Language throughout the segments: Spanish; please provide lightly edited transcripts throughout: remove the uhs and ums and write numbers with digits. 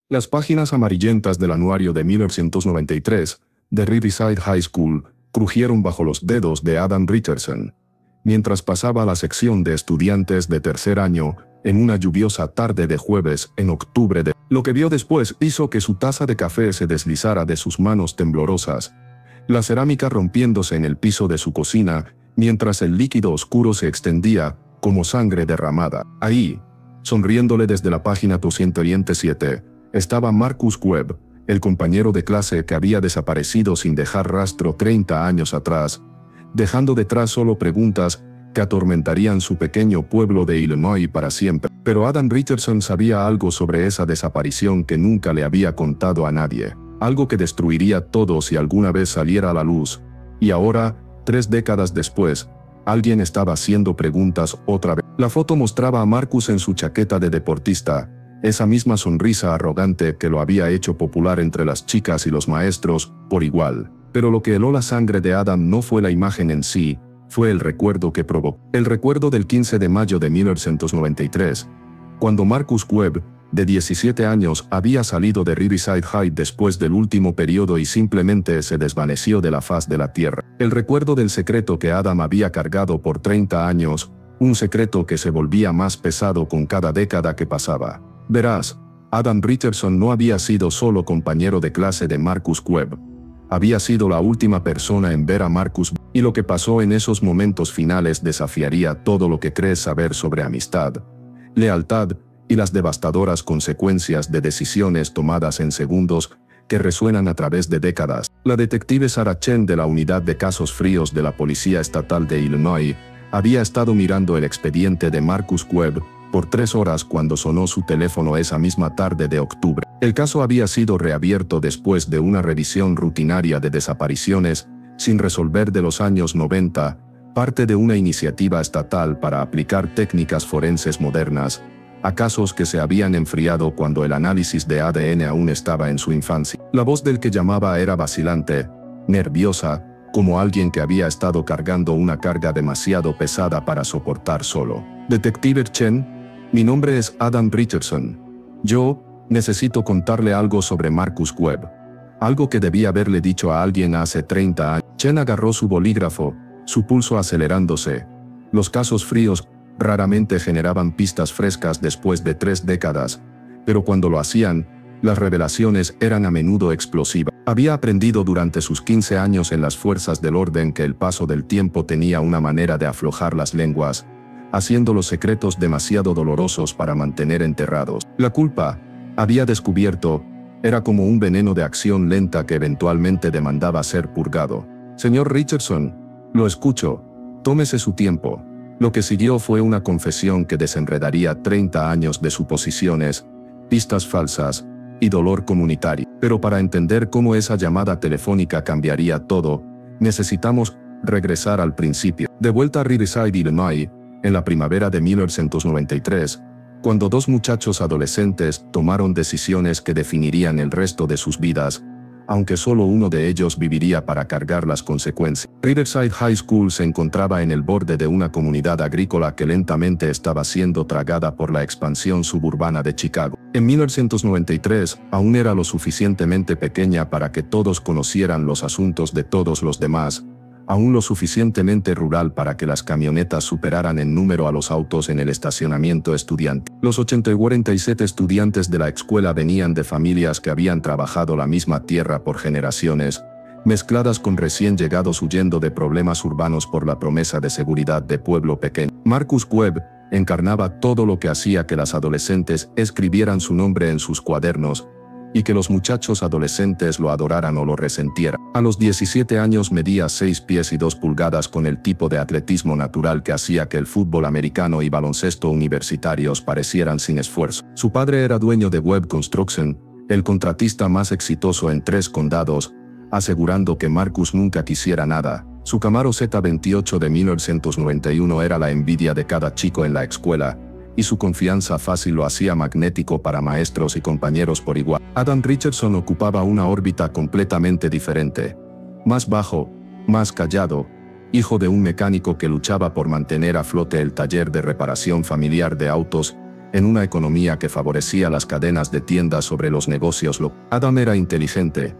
Las páginas amarillentas del anuario de 1993 de Riverside High School crujieron bajo los dedos de Adam Richardson, mientras pasaba a la sección de estudiantes de tercer año en una lluviosa tarde de jueves en octubre de... Lo que vio después hizo que su taza de café se deslizara de sus manos temblorosas, la cerámica rompiéndose en el piso de su cocina, mientras el líquido oscuro se extendía como sangre derramada. Ahí, sonriéndole desde la página 207, estaba Marcus Webb, el compañero de clase que había desaparecido sin dejar rastro 30 años atrás, dejando detrás solo preguntas que atormentarían su pequeño pueblo de Illinois para siempre. Pero Adam Richardson sabía algo sobre esa desaparición que nunca le había contado a nadie, algo que destruiría todo si alguna vez saliera a la luz, y ahora, 3 décadas después, alguien estaba haciendo preguntas otra vez. La foto mostraba a Marcus en su chaqueta de deportista, esa misma sonrisa arrogante que lo había hecho popular entre las chicas y los maestros, por igual. Pero lo que heló la sangre de Adam no fue la imagen en sí, fue el recuerdo que provocó. El recuerdo del 15 de mayo de 1993, cuando Marcus Webb, de 17 años, había salido de Riverside High después del último periodo y simplemente se desvaneció de la faz de la tierra. El recuerdo del secreto que Adam había cargado por 30 años, un secreto que se volvía más pesado con cada década que pasaba. Verás, Adam Richardson no había sido solo compañero de clase de Marcus Webb. Había sido la última persona en ver a Marcus, y lo que pasó en esos momentos finales desafiaría todo lo que crees saber sobre amistad, lealtad y las devastadoras consecuencias de decisiones tomadas en segundos que resuenan a través de décadas. La detective Sarah Chen de la Unidad de Casos Fríos de la Policía Estatal de Illinois había estado mirando el expediente de Marcus Webb por 3 horas cuando sonó su teléfono esa misma tarde de octubre. El caso había sido reabierto después de una revisión rutinaria de desapariciones sin resolver de los años 90, parte de una iniciativa estatal para aplicar técnicas forenses modernas a casos que se habían enfriado cuando el análisis de ADN aún estaba en su infancia. La voz del que llamaba era vacilante, nerviosa, como alguien que había estado cargando una carga demasiado pesada para soportar solo. Detective Chen, mi nombre es Adam Richardson. Yo necesito contarle algo sobre Marcus Webb. Algo que debía haberle dicho a alguien hace 30 años. Chen agarró su bolígrafo, su pulso acelerándose. Los casos fríos raramente generaban pistas frescas después de 3 décadas, pero cuando lo hacían, las revelaciones eran a menudo explosivas. Había aprendido durante sus 15 años en las fuerzas del orden que el paso del tiempo tenía una manera de aflojar las lenguas, haciendo los secretos demasiado dolorosos para mantener enterrados. La culpa, había descubierto, era como un veneno de acción lenta que eventualmente demandaba ser purgado. Señor Richardson, lo escucho, tómese su tiempo. Lo que siguió fue una confesión que desenredaría 30 años de suposiciones, pistas falsas y dolor comunitario. Pero para entender cómo esa llamada telefónica cambiaría todo, necesitamos regresar al principio. De vuelta a Riverside, Illinois, en la primavera de 1993, cuando 2 muchachos adolescentes tomaron decisiones que definirían el resto de sus vidas, aunque solo uno de ellos viviría para cargar las consecuencias. Riverside High School se encontraba en el borde de una comunidad agrícola que lentamente estaba siendo tragada por la expansión suburbana de Chicago. En 1993, aún era lo suficientemente pequeña para que todos conocieran los asuntos de todos los demás, aún lo suficientemente rural para que las camionetas superaran en número a los autos en el estacionamiento estudiantil. Los 47 estudiantes de la escuela venían de familias que habían trabajado la misma tierra por generaciones, mezcladas con recién llegados huyendo de problemas urbanos por la promesa de seguridad de pueblo pequeño. Marcus Webb encarnaba todo lo que hacía que las adolescentes escribieran su nombre en sus cuadernos, y que los muchachos adolescentes lo adoraran o lo resentieran. A los 17 años medía 6 pies y 2 pulgadas con el tipo de atletismo natural que hacía que el fútbol americano y baloncesto universitarios parecieran sin esfuerzo. Su padre era dueño de Webb Construction, el contratista más exitoso en 3 condados, asegurando que Marcus nunca quisiera nada. Su Camaro Z28 de 1991 era la envidia de cada chico en la escuela, y su confianza fácil lo hacía magnético para maestros y compañeros por igual. Adam Richardson ocupaba una órbita completamente diferente. Más bajo, más callado, hijo de un mecánico que luchaba por mantener a flote el taller de reparación familiar de autos, en una economía que favorecía las cadenas de tiendas sobre los negocios locales. Adam era inteligente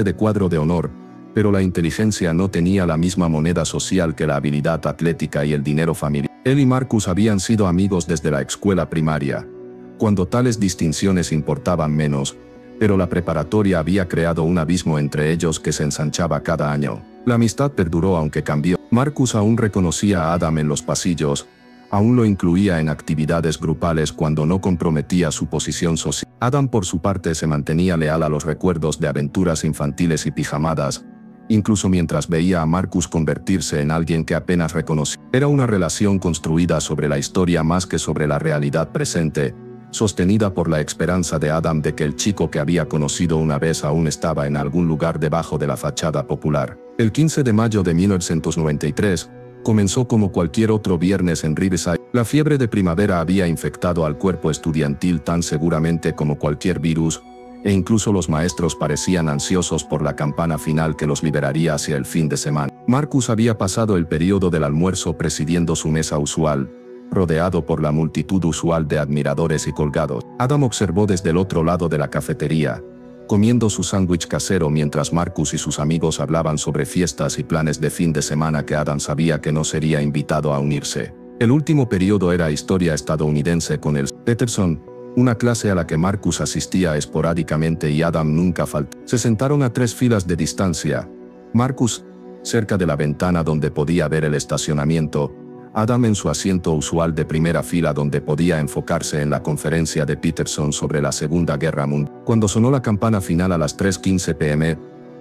de cuadro de honor, pero la inteligencia no tenía la misma moneda social que la habilidad atlética y el dinero familiar. Él y Marcus habían sido amigos desde la escuela primaria, cuando tales distinciones importaban menos, pero la preparatoria había creado un abismo entre ellos que se ensanchaba cada año. La amistad perduró aunque cambió. Marcus aún reconocía a Adam en los pasillos, aún lo incluía en actividades grupales cuando no comprometía su posición social. Adam por su parte se mantenía leal a los recuerdos de aventuras infantiles y pijamadas, incluso mientras veía a Marcus convertirse en alguien que apenas reconocía. Era una relación construida sobre la historia más que sobre la realidad presente, sostenida por la esperanza de Adam de que el chico que había conocido una vez aún estaba en algún lugar debajo de la fachada popular. El 15 de mayo de 1993, comenzó como cualquier otro viernes en Riverside. La fiebre de primavera había infectado al cuerpo estudiantil tan seguramente como cualquier virus, e incluso los maestros parecían ansiosos por la campana final que los liberaría hacia el fin de semana. Marcus había pasado el período del almuerzo presidiendo su mesa usual, rodeado por la multitud usual de admiradores y colgados. Adam observó desde el otro lado de la cafetería, comiendo su sándwich casero mientras Marcus y sus amigos hablaban sobre fiestas y planes de fin de semana que Adam sabía que no sería invitado a unirse. El último periodo era historia estadounidense con el Peterson, una clase a la que Marcus asistía esporádicamente y Adam nunca faltó. Se sentaron a 3 filas de distancia. Marcus, cerca de la ventana donde podía ver el estacionamiento, Adam en su asiento usual de primera fila donde podía enfocarse en la conferencia de Peterson sobre la Segunda Guerra Mundial. Cuando sonó la campana final a las 3:15 p.m.,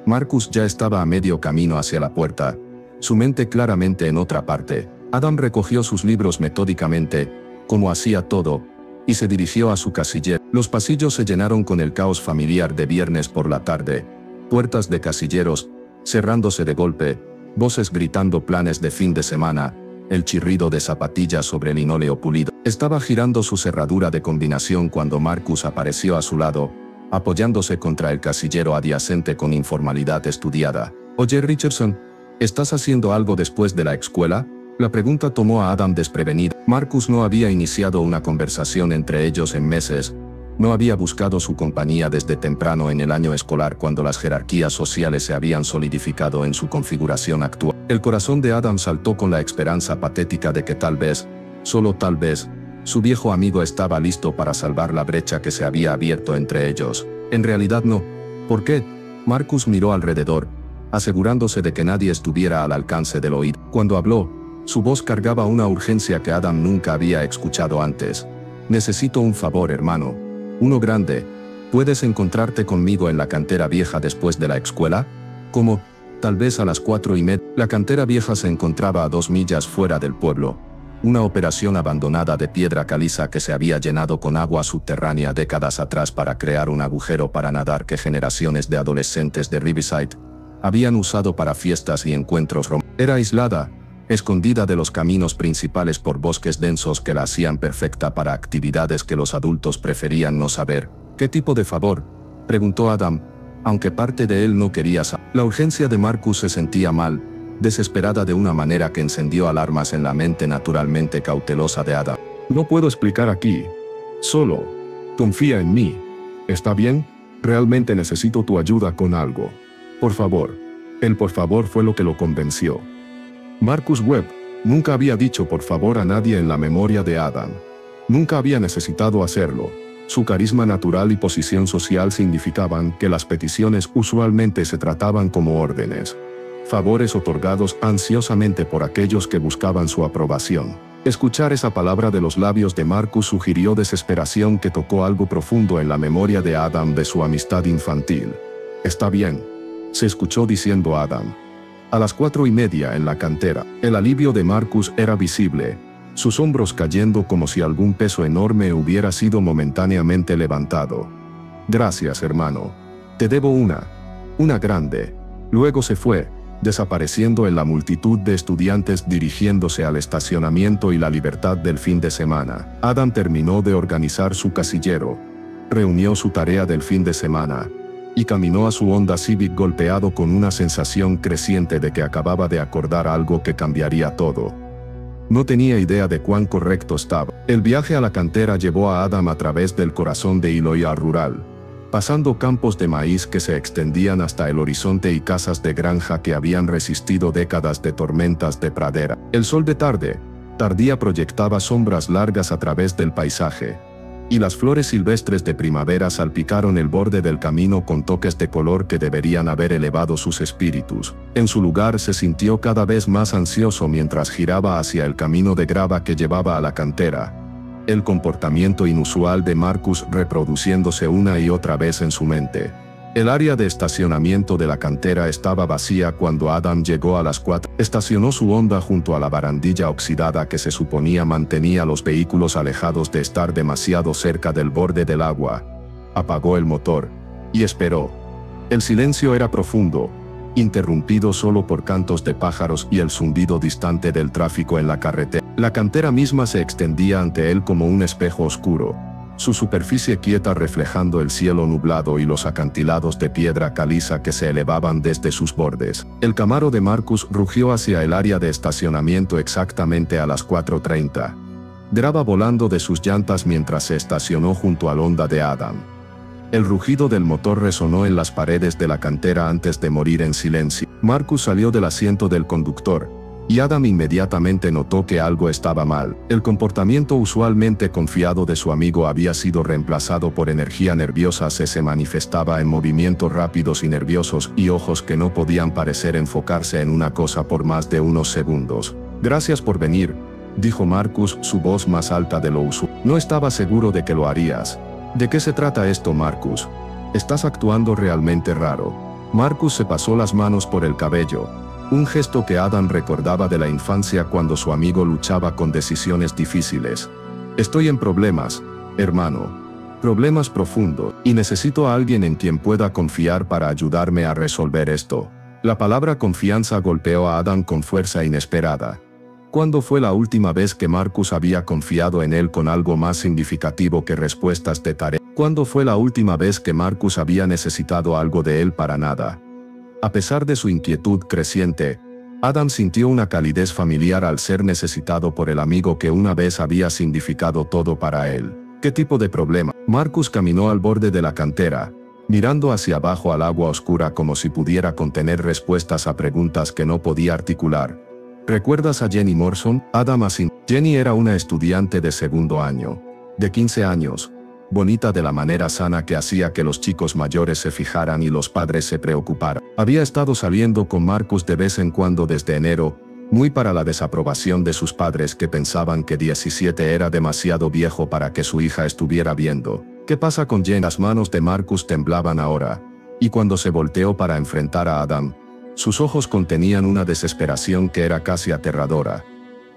Marcus ya estaba a medio camino hacia la puerta, su mente claramente en otra parte. Adam recogió sus libros metódicamente, como hacía todo, y se dirigió a su casillero. Los pasillos se llenaron con el caos familiar de viernes por la tarde, puertas de casilleros, cerrándose de golpe, voces gritando planes de fin de semana, el chirrido de zapatillas sobre linóleo pulido. Estaba girando su cerradura de combinación cuando Marcus apareció a su lado, apoyándose contra el casillero adyacente con informalidad estudiada. «Oye Richardson, ¿estás haciendo algo después de la escuela?». La pregunta tomó a Adam desprevenido. Marcus no había iniciado una conversación entre ellos en meses, no había buscado su compañía desde temprano en el año escolar cuando las jerarquías sociales se habían solidificado en su configuración actual. El corazón de Adam saltó con la esperanza patética de que tal vez, solo tal vez, su viejo amigo estaba listo para salvar la brecha que se había abierto entre ellos. En realidad no. ¿Por qué? Marcus miró alrededor, asegurándose de que nadie estuviera al alcance del oído. Cuando habló, su voz cargaba una urgencia que Adam nunca había escuchado antes. «Necesito un favor, hermano. Uno grande. ¿Puedes encontrarte conmigo en la cantera vieja después de la escuela? ¿Cómo? Tal vez a las 4:30. La cantera vieja se encontraba a 2 millas fuera del pueblo. Una operación abandonada de piedra caliza que se había llenado con agua subterránea décadas atrás para crear un agujero para nadar que generaciones de adolescentes de Riverside habían usado para fiestas y encuentros románticos. Era aislada, escondida de los caminos principales por bosques densos que la hacían perfecta para actividades que los adultos preferían no saber. «¿Qué tipo de favor?», preguntó Adam, aunque parte de él no quería saber. La urgencia de Marcus se sentía mal, desesperada de una manera que encendió alarmas en la mente naturalmente cautelosa de Adam. «No puedo explicar aquí. Solo confía en mí. ¿Está bien? Realmente necesito tu ayuda con algo. Por favor». El por favor fue lo que lo convenció. Marcus Webb nunca había dicho por favor a nadie en la memoria de Adam. Nunca había necesitado hacerlo. Su carisma natural y posición social significaban que las peticiones usualmente se trataban como órdenes. Favores otorgados ansiosamente por aquellos que buscaban su aprobación. Escuchar esa palabra de los labios de Marcus sugirió desesperación que tocó algo profundo en la memoria de Adam de su amistad infantil. «Está bien», se escuchó diciendo Adam. A las 4:30 en la cantera, el alivio de Marcus era visible, sus hombros cayendo como si algún peso enorme hubiera sido momentáneamente levantado. «Gracias, hermano. Te debo una grande». Luego se fue, desapareciendo en la multitud de estudiantes dirigiéndose al estacionamiento y la libertad del fin de semana. Adam terminó de organizar su casillero, reunió su tarea del fin de semana, y caminó a su Honda Civic golpeado con una sensación creciente de que acababa de acordar algo que cambiaría todo. No tenía idea de cuán correcto estaba. El viaje a la cantera llevó a Adam a través del corazón de Iloia rural, pasando campos de maíz que se extendían hasta el horizonte y casas de granja que habían resistido décadas de tormentas de pradera. El sol de tardía proyectaba sombras largas a través del paisaje, y las flores silvestres de primavera salpicaron el borde del camino con toques de color que deberían haber elevado sus espíritus. En su lugar se sintió cada vez más ansioso mientras giraba hacia el camino de grava que llevaba a la cantera, el comportamiento inusual de Marcus reproduciéndose una y otra vez en su mente. El área de estacionamiento de la cantera estaba vacía cuando Adam llegó a las 4. Estacionó su Honda junto a la barandilla oxidada que se suponía mantenía los vehículos alejados de estar demasiado cerca del borde del agua. Apagó el motor y esperó. El silencio era profundo, interrumpido solo por cantos de pájaros y el zumbido distante del tráfico en la carretera. La cantera misma se extendía ante él como un espejo oscuro, su superficie quieta reflejando el cielo nublado y los acantilados de piedra caliza que se elevaban desde sus bordes. El Camaro de Marcus rugió hacia el área de estacionamiento exactamente a las 4:30. Grava volando de sus llantas mientras se estacionó junto al Honda de Adam. El rugido del motor resonó en las paredes de la cantera antes de morir en silencio. Marcus salió del asiento del conductor, y Adam inmediatamente notó que algo estaba mal. El comportamiento usualmente confiado de su amigo había sido reemplazado por energía nerviosa. Se manifestaba en movimientos rápidos y nerviosos y ojos que no podían parecer enfocarse en una cosa por más de unos segundos. «Gracias por venir», dijo Marcus, su voz más alta de lo usual. «No estaba seguro de que lo harías». «¿De qué se trata esto, Marcus? Estás actuando realmente raro». Marcus se pasó las manos por el cabello, un gesto que Adam recordaba de la infancia cuando su amigo luchaba con decisiones difíciles. «Estoy en problemas, hermano. Problemas profundos, y necesito a alguien en quien pueda confiar para ayudarme a resolver esto». La palabra confianza golpeó a Adam con fuerza inesperada. ¿Cuándo fue la última vez que Marcus había confiado en él con algo más significativo que respuestas de tarea? ¿Cuándo fue la última vez que Marcus había necesitado algo de él para nada? A pesar de su inquietud creciente, Adam sintió una calidez familiar al ser necesitado por el amigo que una vez había significado todo para él. ¿Qué tipo de problema? Marcus caminó al borde de la cantera, mirando hacia abajo al agua oscura como si pudiera contener respuestas a preguntas que no podía articular. ¿Recuerdas a Jenny Morrison? Adam asintió. Jenny era una estudiante de segundo año, de 15 años. Bonita de la manera sana que hacía que los chicos mayores se fijaran y los padres se preocuparan. Había estado saliendo con Marcus de vez en cuando desde enero, muy para la desaprobación de sus padres que pensaban que 17 era demasiado viejo para que su hija estuviera viendo. ¿Qué pasa con Jen? Las manos de Marcus temblaban ahora, y cuando se volteó para enfrentar a Adam, sus ojos contenían una desesperación que era casi aterradora.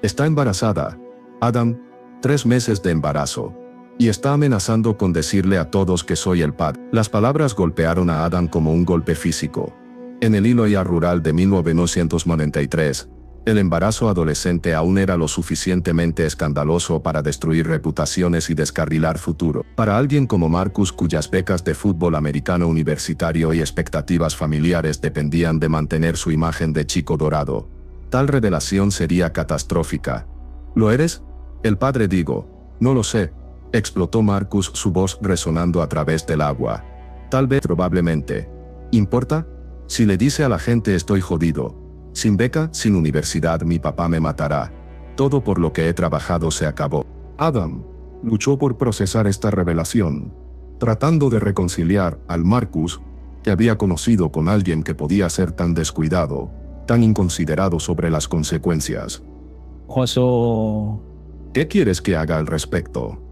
«Está embarazada, Adam, 3 meses de embarazo. Y está amenazando con decirle a todos que soy el padre». Las palabras golpearon a Adam como un golpe físico. En el Iloia rural de 1993, el embarazo adolescente aún era lo suficientemente escandaloso para destruir reputaciones y descarrilar futuro. Para alguien como Marcus, cuyas becas de fútbol americano universitario y expectativas familiares dependían de mantener su imagen de chico dorado, tal revelación sería catastrófica. «¿Lo eres? El padre, digo». «No lo sé», explotó Marcus, su voz resonando a través del agua. «Tal vez, probablemente. ¿Importa? Si le dice a la gente estoy jodido. Sin beca, sin universidad, mi papá me matará. Todo por lo que he trabajado se acabó». Adam luchó por procesar esta revelación, tratando de reconciliar al Marcus que había conocido con alguien que podía ser tan descuidado, tan inconsiderado sobre las consecuencias. «¿Qué quieres que haga al respecto?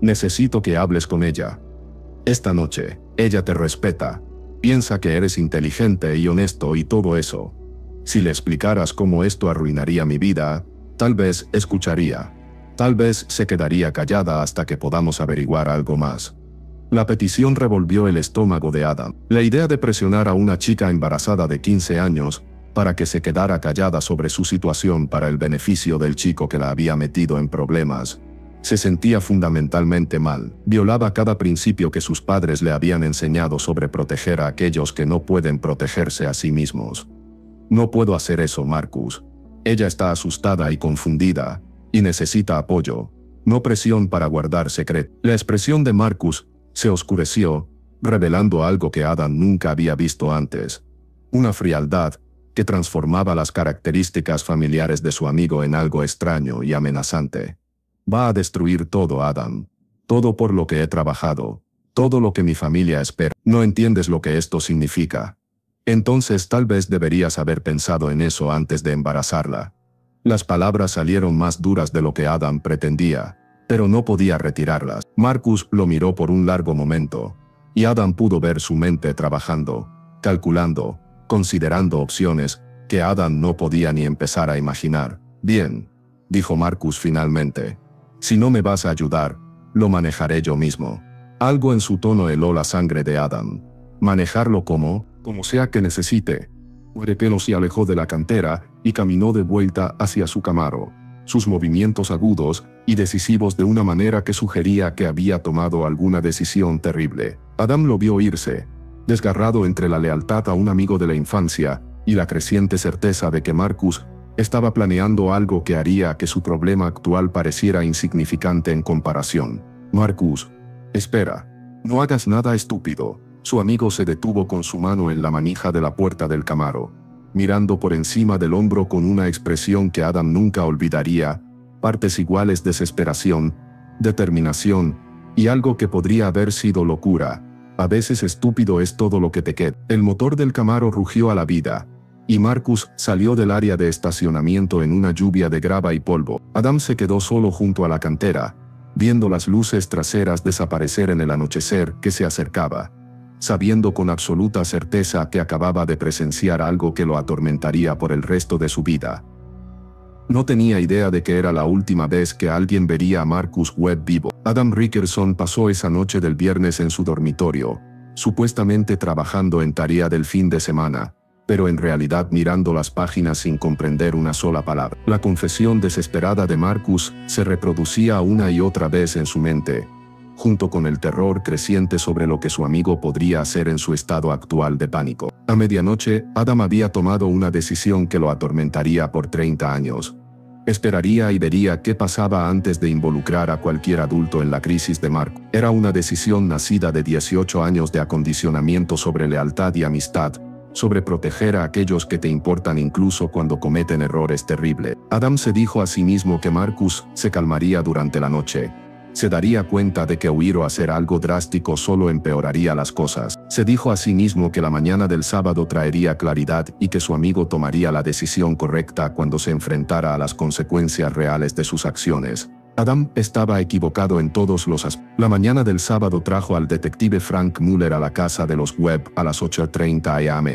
Necesito que hables con ella. Esta noche, ella te respeta, piensa que eres inteligente y honesto y todo eso. Si le explicaras cómo esto arruinaría mi vida, tal vez escucharía. Tal vez se quedaría callada hasta que podamos averiguar algo más». La petición revolvió el estómago de Adam. La idea de presionar a una chica embarazada de 15 años para que se quedara callada sobre su situación para el beneficio del chico que la había metido en problemas. Se sentía fundamentalmente mal. Violaba cada principio que sus padres le habían enseñado sobre proteger a aquellos que no pueden protegerse a sí mismos. «No puedo hacer eso, Marcus. Ella está asustada y confundida, y necesita apoyo, no presión para guardar secreto. La expresión de Marcus se oscureció, revelando algo que Adam nunca había visto antes. Una frialdad que transformaba las características familiares de su amigo en algo extraño y amenazante. Va a destruir todo, Adam. Todo por lo que he trabajado. Todo lo que mi familia espera. ¿No entiendes lo que esto significa? Entonces tal vez deberías haber pensado en eso antes de embarazarla. Las palabras salieron más duras de lo que Adam pretendía, pero no podía retirarlas. Marcus lo miró por un largo momento, y Adam pudo ver su mente trabajando, calculando, considerando opciones que Adam no podía ni empezar a imaginar. Bien, dijo Marcus finalmente. Si no me vas a ayudar, lo manejaré yo mismo. Algo en su tono heló la sangre de Adam. Manejarlo como sea que necesite. Huerepelo se alejó de la cantera y caminó de vuelta hacia su Camaro, sus movimientos agudos y decisivos de una manera que sugería que había tomado alguna decisión terrible. Adam lo vio irse, desgarrado entre la lealtad a un amigo de la infancia y la creciente certeza de que Marcus estaba planeando algo que haría que su problema actual pareciera insignificante en comparación. Marcus, espera, no hagas nada estúpido. Su amigo se detuvo con su mano en la manija de la puerta del Camaro, mirando por encima del hombro con una expresión que Adam nunca olvidaría, partes iguales desesperación, determinación, y algo que podría haber sido locura. A veces estúpido es todo lo que te queda. El motor del Camaro rugió a la vida, y Marcus salió del área de estacionamiento en una lluvia de grava y polvo. Adam se quedó solo junto a la cantera, viendo las luces traseras desaparecer en el anochecer que se acercaba, sabiendo con absoluta certeza que acababa de presenciar algo que lo atormentaría por el resto de su vida. No tenía idea de que era la última vez que alguien vería a Marcus Webb vivo. Adam Rickerson pasó esa noche del viernes en su dormitorio, supuestamente trabajando en tarea del fin de semana, pero en realidad mirando las páginas sin comprender una sola palabra. La confesión desesperada de Marcus se reproducía una y otra vez en su mente, junto con el terror creciente sobre lo que su amigo podría hacer en su estado actual de pánico. A medianoche, Adam había tomado una decisión que lo atormentaría por 30 años. Esperaría y vería qué pasaba antes de involucrar a cualquier adulto en la crisis de Marcus. Era una decisión nacida de 18 años de acondicionamiento sobre lealtad y amistad, sobre proteger a aquellos que te importan incluso cuando cometen errores terribles. Adam se dijo a sí mismo que Marcus se calmaría durante la noche. Se daría cuenta de que huir o hacer algo drástico solo empeoraría las cosas. Se dijo a sí mismo que la mañana del sábado traería claridad y que su amigo tomaría la decisión correcta cuando se enfrentara a las consecuencias reales de sus acciones. Adam estaba equivocado en todos los aspectos. La mañana del sábado trajo al detective Frank Muller a la casa de los Webb a las 8:30 am,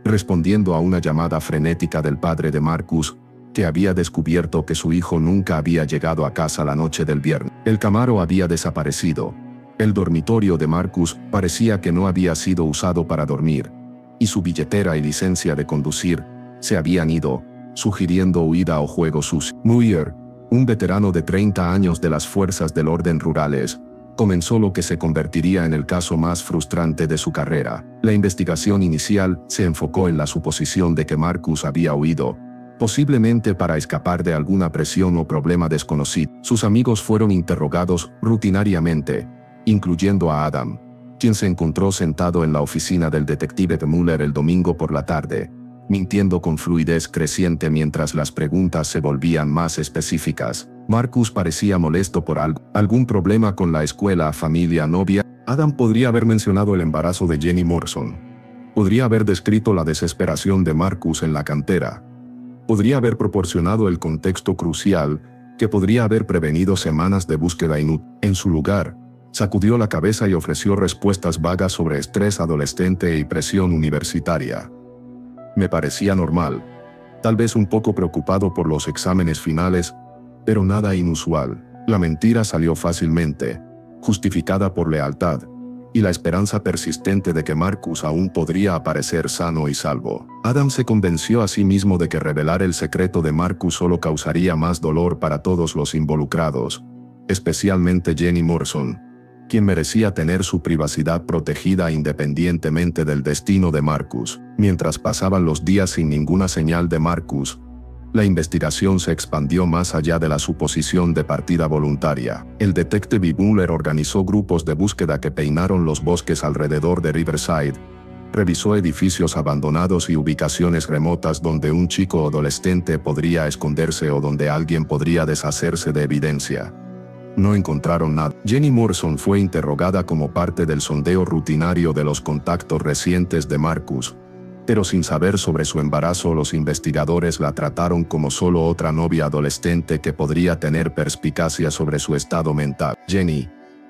respondiendo a una llamada frenética del padre de Marcus, que había descubierto que su hijo nunca había llegado a casa la noche del viernes. El Camaro había desaparecido. El dormitorio de Marcus parecía que no había sido usado para dormir, y su billetera y licencia de conducir se habían ido, sugiriendo huida o juego sucio. Muir, un veterano de 30 años de las fuerzas del orden rurales, comenzó lo que se convertiría en el caso más frustrante de su carrera. La investigación inicial se enfocó en la suposición de que Marcus había huido, posiblemente para escapar de alguna presión o problema desconocido. Sus amigos fueron interrogados rutinariamente, incluyendo a Adam, quien se encontró sentado en la oficina del detective Muller el domingo por la tarde, mintiendo con fluidez creciente mientras las preguntas se volvían más específicas. Marcus parecía molesto por algo. ¿Algún problema con la escuela, familia, novia? Adam podría haber mencionado el embarazo de Jenny Morrison. Podría haber descrito la desesperación de Marcus en la cantera. Podría haber proporcionado el contexto crucial que podría haber prevenido semanas de búsqueda inútil. En su lugar, sacudió la cabeza y ofreció respuestas vagas sobre estrés adolescente y presión universitaria. Me parecía normal, tal vez un poco preocupado por los exámenes finales, pero nada inusual. La mentira salió fácilmente, justificada por lealtad, y la esperanza persistente de que Marcus aún podría aparecer sano y salvo. Adam se convenció a sí mismo de que revelar el secreto de Marcus solo causaría más dolor para todos los involucrados, especialmente Jenny Morrison, quien merecía tener su privacidad protegida independientemente del destino de Marcus. Mientras pasaban los días sin ninguna señal de Marcus, La investigación se expandió más allá de la suposición de partida voluntaria. El detective Mueller organizó grupos de búsqueda que peinaron los bosques alrededor de Riverside. Revisó edificios abandonados y ubicaciones remotas donde un chico o adolescente podría esconderse o donde alguien podría deshacerse de evidencia. No encontraron nada. Jenny Morrison fue interrogada como parte del sondeo rutinario de los contactos recientes de Marcus. Pero sin saber sobre su embarazo, los investigadores la trataron como solo otra novia adolescente que podría tener perspicacia sobre su estado mental. Jenny,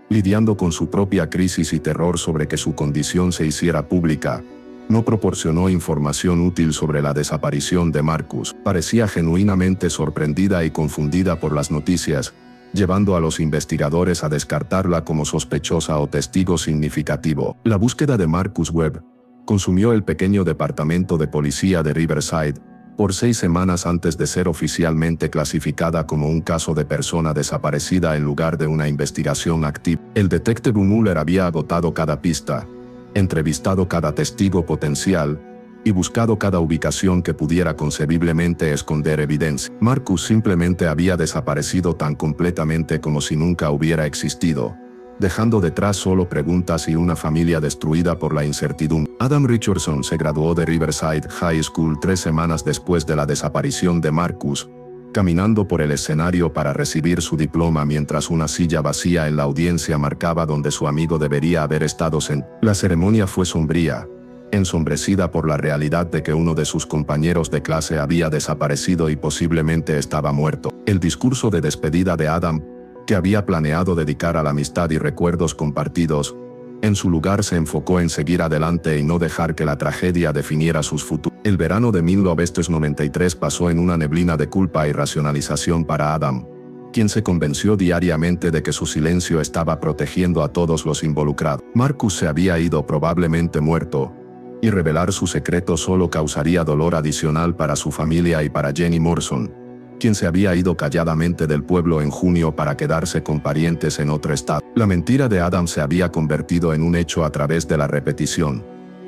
lidiando con su propia crisis y terror sobre que su condición se hiciera pública, no proporcionó información útil sobre la desaparición de Marcus. Parecía genuinamente sorprendida y confundida por las noticias, llevando a los investigadores a descartarla como sospechosa o testigo significativo. La búsqueda de Marcus Webb consumió el pequeño departamento de policía de Riverside por 6 semanas antes de ser oficialmente clasificada como un caso de persona desaparecida en lugar de una investigación activa. El detective Mueller había agotado cada pista, entrevistado cada testigo potencial y buscado cada ubicación que pudiera concebiblemente esconder evidencia. Marcus simplemente había desaparecido tan completamente como si nunca hubiera existido, dejando detrás solo preguntas y una familia destruida por la incertidumbre. Adam Richardson se graduó de Riverside High School 3 semanas después de la desaparición de Marcus, caminando por el escenario para recibir su diploma mientras una silla vacía en la audiencia marcaba donde su amigo debería haber estado sentado. La ceremonia fue sombría, ensombrecida por la realidad de que uno de sus compañeros de clase había desaparecido y posiblemente estaba muerto. El discurso de despedida de Adam, que había planeado dedicar a la amistad y recuerdos compartidos, en su lugar se enfocó en seguir adelante y no dejar que la tragedia definiera sus futuros. El verano de 1993 pasó en una neblina de culpa y racionalización para Adam, quien se convenció diariamente de que su silencio estaba protegiendo a todos los involucrados. Marcus se había ido, probablemente muerto, y revelar su secreto solo causaría dolor adicional para su familia y para Jenny Morrison, quien se había ido calladamente del pueblo en junio para quedarse con parientes en otro estado. La mentira de Adam se había convertido en un hecho a través de la repetición,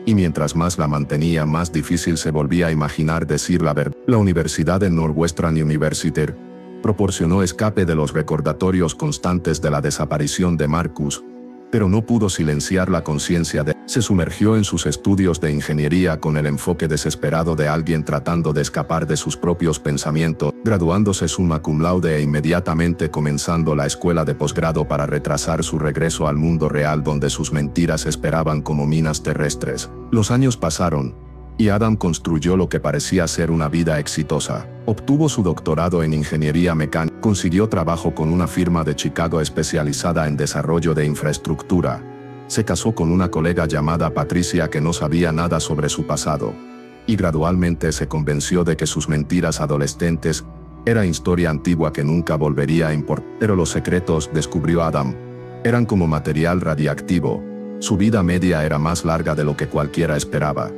y mientras más la mantenía, más difícil se volvía a imaginar decir la verdad. La Universidad de Northwestern University proporcionó escape de los recordatorios constantes de la desaparición de Marcus, pero no pudo silenciar la conciencia de... Se sumergió en sus estudios de ingeniería con el enfoque desesperado de alguien tratando de escapar de sus propios pensamientos, graduándose summa cum laude e inmediatamente comenzando la escuela de posgrado para retrasar su regreso al mundo real donde sus mentiras esperaban como minas terrestres. Los años pasaron, y Adam construyó lo que parecía ser una vida exitosa. Obtuvo su doctorado en ingeniería mecánica, consiguió trabajo con una firma de Chicago especializada en desarrollo de infraestructura. Se casó con una colega llamada Patricia que no sabía nada sobre su pasado, y gradualmente se convenció de que sus mentiras adolescentes era historia antigua que nunca volvería a importar. Pero los secretos, descubrió Adam, eran como material radiactivo. Su vida media era más larga de lo que cualquiera esperaba,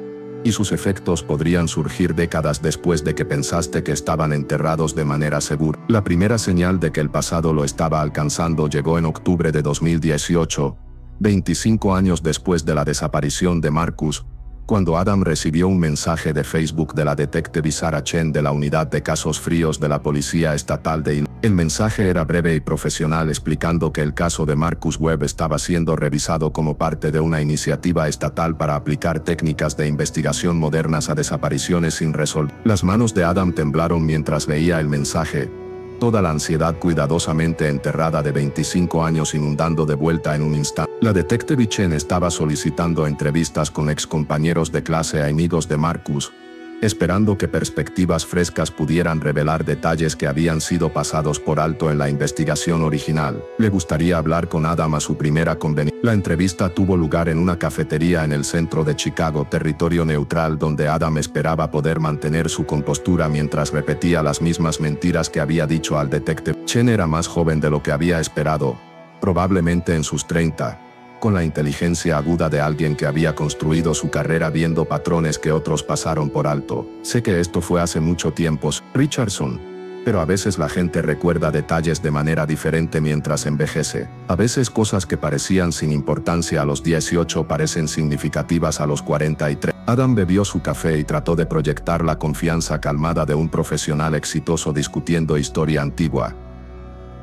y sus efectos podrían surgir décadas después de que pensaste que estaban enterrados de manera segura. La primera señal de que el pasado lo estaba alcanzando llegó en octubre de 2018, 25 años después de la desaparición de Marcus, cuando Adam recibió un mensaje de Facebook de la detective Sarah Chen de la Unidad de Casos Fríos de la Policía Estatal de Illinois. El mensaje era breve y profesional explicando que el caso de Marcus Webb estaba siendo revisado como parte de una iniciativa estatal para aplicar técnicas de investigación modernas a desapariciones sin resolver. Las manos de Adam temblaron mientras leía el mensaje, toda la ansiedad cuidadosamente enterrada de 25 años inundando de vuelta en un instante. La detective Chen estaba solicitando entrevistas con excompañeros de clase y amigos de Marcus, esperando que perspectivas frescas pudieran revelar detalles que habían sido pasados por alto en la investigación original. Le gustaría hablar con Adam a su primera conveniencia. La entrevista tuvo lugar en una cafetería en el centro de Chicago, territorio neutral donde Adam esperaba poder mantener su compostura mientras repetía las mismas mentiras que había dicho al detective. Chen era más joven de lo que había esperado, probablemente en sus 30. Con la inteligencia aguda de alguien que había construido su carrera viendo patrones que otros pasaron por alto. Sé que esto fue hace mucho tiempo, Richardson, Pero a veces la gente recuerda detalles de manera diferente mientras envejece. A veces cosas que parecían sin importancia a los 18 parecen significativas a los 43. Adam bebió su café y trató de proyectar la confianza calmada de un profesional exitoso discutiendo historia antigua.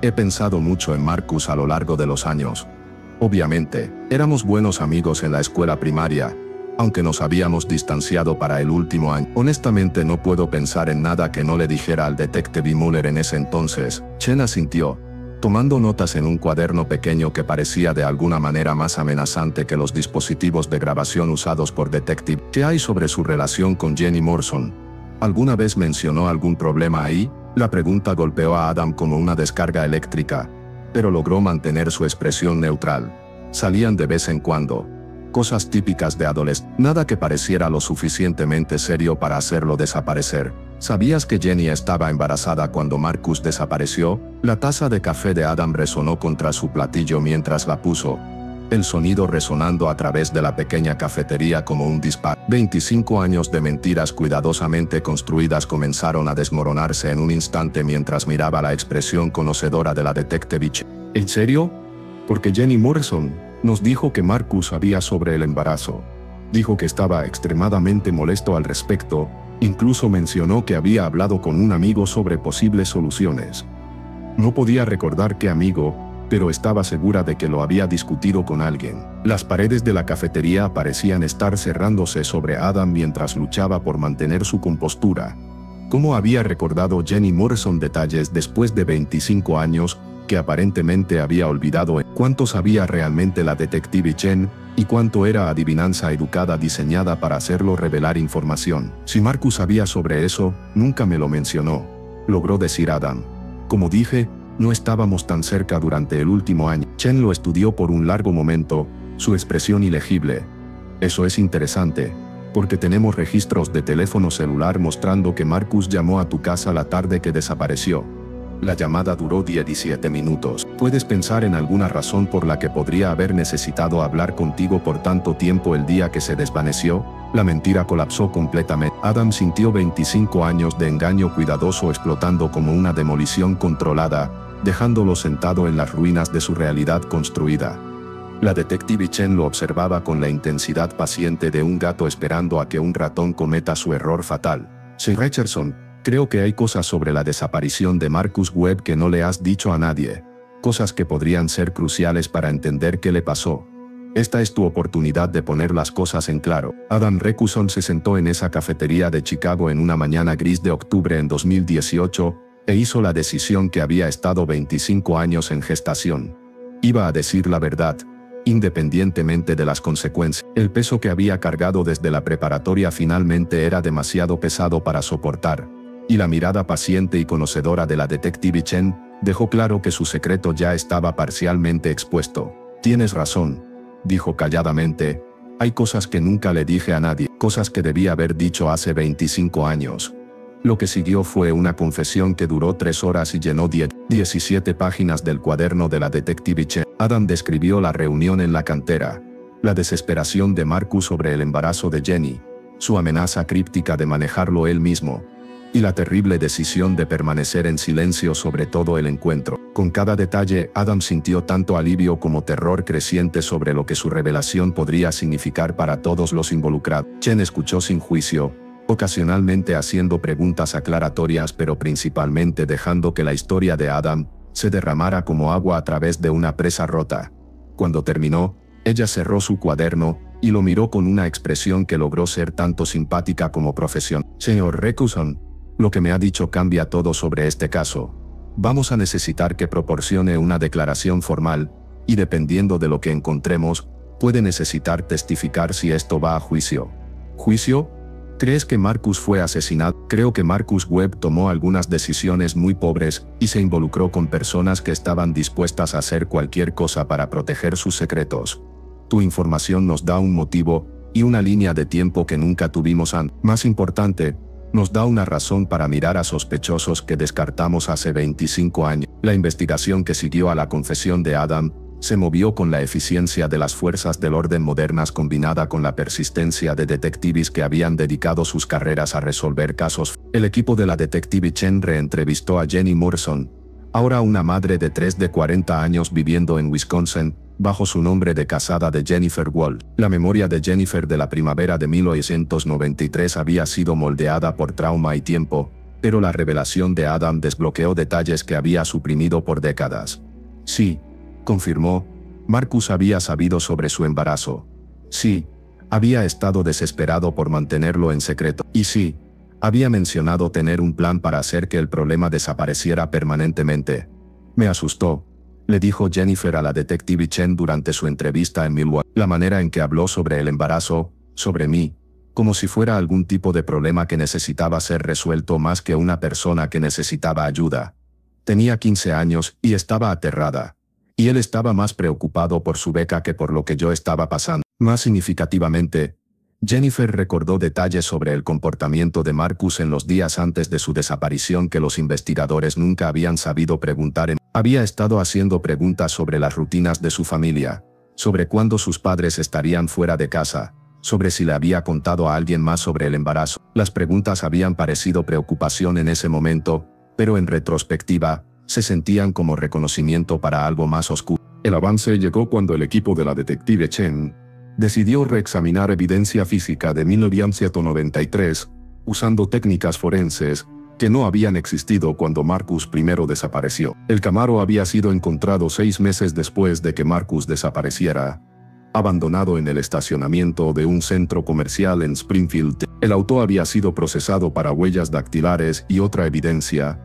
He pensado mucho en Marcus a lo largo de los años. Obviamente, éramos buenos amigos en la escuela primaria, aunque nos habíamos distanciado para el último año. Honestamente no puedo pensar en nada que no le dijera al detective Mueller en ese entonces. Chen asintió, tomando notas en un cuaderno pequeño que parecía de alguna manera más amenazante que los dispositivos de grabación usados por Detective. ¿Qué hay sobre su relación con Jenny Morrison? ¿Alguna vez mencionó algún problema ahí? La pregunta golpeó a Adam como una descarga eléctrica, pero logró mantener su expresión neutral. Salían de vez en cuando. Cosas típicas de adolescente. Nada que pareciera lo suficientemente serio para hacerlo desaparecer. ¿Sabías que Jenny estaba embarazada cuando Marcus desapareció? La taza de café de Adam resonó contra su platillo mientras la puso, el sonido resonando a través de la pequeña cafetería como un disparo. 25 años de mentiras cuidadosamente construidas comenzaron a desmoronarse en un instante mientras miraba la expresión conocedora de la detective. ¿En serio? Porque Jenny Morrison nos dijo que Marcus sabía sobre el embarazo. Dijo que estaba extremadamente molesto al respecto, incluso mencionó que había hablado con un amigo sobre posibles soluciones. No podía recordar qué amigo, pero estaba segura de que lo había discutido con alguien. Las paredes de la cafetería parecían estar cerrándose sobre Adam mientras luchaba por mantener su compostura. ¿Cómo había recordado Jenny Morrison detalles después de 25 años, que aparentemente había olvidado? ¿Cuánto sabía realmente la detective Chen, y cuánto era adivinanza educada diseñada para hacerlo revelar información? Si Marcus sabía sobre eso, nunca me lo mencionó, logró decir Adam. Como dije, no estábamos tan cerca durante el último año. Chen lo estudió por un largo momento, su expresión ilegible. Eso es interesante, porque tenemos registros de teléfono celular mostrando que Marcus llamó a tu casa la tarde que desapareció. La llamada duró 17 minutos. ¿Puedes pensar en alguna razón por la que podría haber necesitado hablar contigo por tanto tiempo el día que se desvaneció? La mentira colapsó completamente. Adam sintió 25 años de engaño cuidadoso explotando como una demolición controlada, dejándolo sentado en las ruinas de su realidad construida. La detective Chen lo observaba con la intensidad paciente de un gato esperando a que un ratón cometa su error fatal. Sir Richardson, creo que hay cosas sobre la desaparición de Marcus Webb que no le has dicho a nadie. Cosas que podrían ser cruciales para entender qué le pasó. Esta es tu oportunidad de poner las cosas en claro. Adam Richardson se sentó en esa cafetería de Chicago en una mañana gris de octubre en 2018, e hizo la decisión que había estado 25 años en gestación. Iba a decir la verdad, independientemente de las consecuencias. El peso que había cargado desde la preparatoria finalmente era demasiado pesado para soportar, y la mirada paciente y conocedora de la detective Chen dejó claro que su secreto ya estaba parcialmente expuesto. Tienes razón, dijo calladamente, hay cosas que nunca le dije a nadie, cosas que debía haber dicho hace 25 años. Lo que siguió fue una confesión que duró 3 horas y llenó 17 páginas del cuaderno de la detective Chen. Adam describió la reunión en la cantera, la desesperación de Marcus sobre el embarazo de Jenny, su amenaza críptica de manejarlo él mismo, y la terrible decisión de permanecer en silencio sobre todo el encuentro. Con cada detalle, Adam sintió tanto alivio como terror creciente sobre lo que su revelación podría significar para todos los involucrados. Chen escuchó sin juicio, ocasionalmente haciendo preguntas aclaratorias pero principalmente dejando que la historia de Adam se derramara como agua a través de una presa rota. Cuando terminó, ella cerró su cuaderno y lo miró con una expresión que logró ser tanto simpática como profesional. Señor Richardson, lo que me ha dicho cambia todo sobre este caso. Vamos a necesitar que proporcione una declaración formal, y dependiendo de lo que encontremos, puede necesitar testificar si esto va a juicio. ¿Juicio? ¿Crees que Marcus fue asesinado? Creo que Marcus Webb tomó algunas decisiones muy pobres y se involucró con personas que estaban dispuestas a hacer cualquier cosa para proteger sus secretos. Tu información nos da un motivo y una línea de tiempo que nunca tuvimos antes. Más importante, nos da una razón para mirar a sospechosos que descartamos hace 25 años. La investigación que siguió a la confesión de Adam Se movió con la eficiencia de las fuerzas del orden modernas combinada con la persistencia de detectives que habían dedicado sus carreras a resolver casos. El equipo de la detective Chen reentrevistó a Jenny Morrison, ahora una madre de 3 de 40 años viviendo en Wisconsin, bajo su nombre de casada de Jennifer Wall. La memoria de Jennifer de la primavera de 1993 había sido moldeada por trauma y tiempo, pero la revelación de Adam desbloqueó detalles que había suprimido por décadas. Sí, confirmó, Marcus había sabido sobre su embarazo. Sí, había estado desesperado por mantenerlo en secreto. Y sí, había mencionado tener un plan para hacer que el problema desapareciera permanentemente. Me asustó, le dijo Jennifer a la detective Chen durante su entrevista en Milwaukee. La manera en que habló sobre el embarazo, sobre mí, como si fuera algún tipo de problema que necesitaba ser resuelto más que una persona que necesitaba ayuda. Tenía 15 años y estaba aterrada. Y él estaba más preocupado por su beca que por lo que yo estaba pasando. Más significativamente, Jennifer recordó detalles sobre el comportamiento de Marcus en los días antes de su desaparición que los investigadores nunca habían sabido preguntar. Había estado haciendo preguntas sobre las rutinas de su familia, sobre cuándo sus padres estarían fuera de casa, sobre si le había contado a alguien más sobre el embarazo. Las preguntas habían parecido preocupación en ese momento, pero en retrospectiva, se sentían como reconocimiento para algo más oscuro. El avance llegó cuando el equipo de la detective Chen decidió reexaminar evidencia física de 1993, usando técnicas forenses que no habían existido cuando Marcus primero desapareció. El Camaro había sido encontrado 6 meses después de que Marcus desapareciera, abandonado en el estacionamiento de un centro comercial en Springfield. El auto había sido procesado para huellas dactilares y otra evidencia,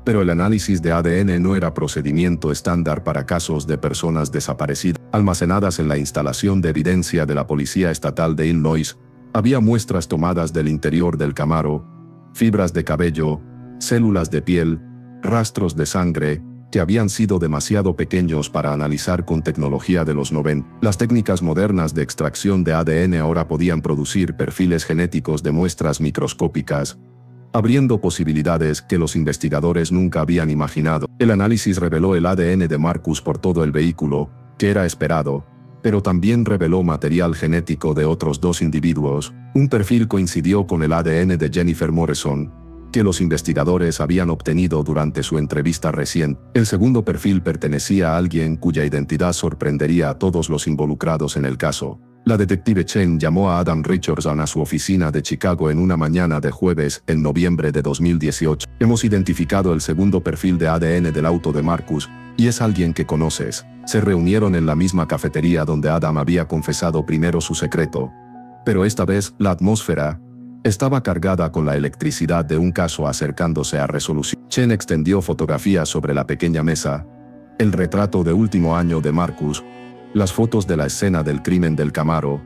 pero el análisis de ADN no era procedimiento estándar para casos de personas desaparecidas. Almacenadas en la instalación de evidencia de la Policía Estatal de Illinois, había muestras tomadas del interior del Camaro, fibras de cabello, células de piel, rastros de sangre, que habían sido demasiado pequeños para analizar con tecnología de los 90. Las técnicas modernas de extracción de ADN ahora podían producir perfiles genéticos de muestras microscópicas, abriendo posibilidades que los investigadores nunca habían imaginado. El análisis reveló el ADN de Marcus por todo el vehículo, que era esperado, pero también reveló material genético de otros 2 individuos. Un perfil coincidió con el ADN de Jennifer Morrison, que los investigadores habían obtenido durante su entrevista reciente. El segundo perfil pertenecía a alguien cuya identidad sorprendería a todos los involucrados en el caso. La detective Chen llamó a Adam Richardson a su oficina de Chicago en una mañana de jueves en noviembre de 2018. Hemos identificado el segundo perfil de ADN del auto de Marcus, y es alguien que conoces. Se reunieron en la misma cafetería donde Adam había confesado primero su secreto. Pero esta vez, la atmósfera estaba cargada con la electricidad de un caso acercándose a resolución. Chen extendió fotografías sobre la pequeña mesa, el retrato de último año de Marcus, las fotos de la escena del crimen del Camaro,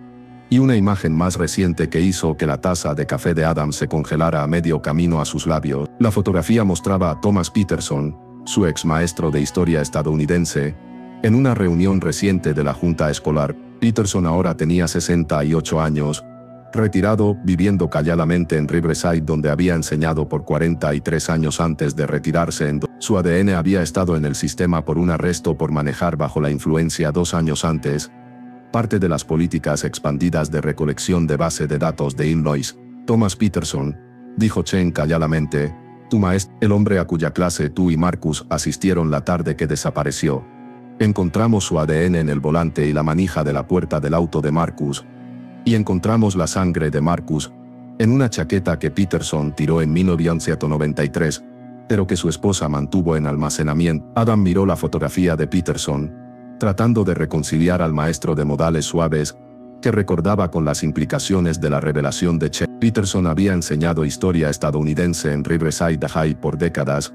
y una imagen más reciente que hizo que la taza de café de Adam se congelara a medio camino a sus labios. La fotografía mostraba a Thomas Peterson, su ex maestro de historia estadounidense, en una reunión reciente de la junta escolar. Peterson ahora tenía 68 años, retirado, viviendo calladamente en Riverside donde había enseñado por 43 años antes de retirarse. Su ADN había estado en el sistema por un arresto por manejar bajo la influencia 2 años antes, parte de las políticas expandidas de recolección de base de datos de Illinois. Thomas Peterson, dijo Chen calladamente, tu maestro, el hombre a cuya clase tú y Marcus asistieron la tarde que desapareció. Encontramos su ADN en el volante y la manija de la puerta del auto de Marcus, y encontramos la sangre de Marcus en una chaqueta que Peterson tiró en 1993, pero que su esposa mantuvo en almacenamiento. Adam miró la fotografía de Peterson, tratando de reconciliar al maestro de modales suaves, que recordaba con las implicaciones de la revelación de Chen. Peterson había enseñado historia estadounidense en Riverside High por décadas,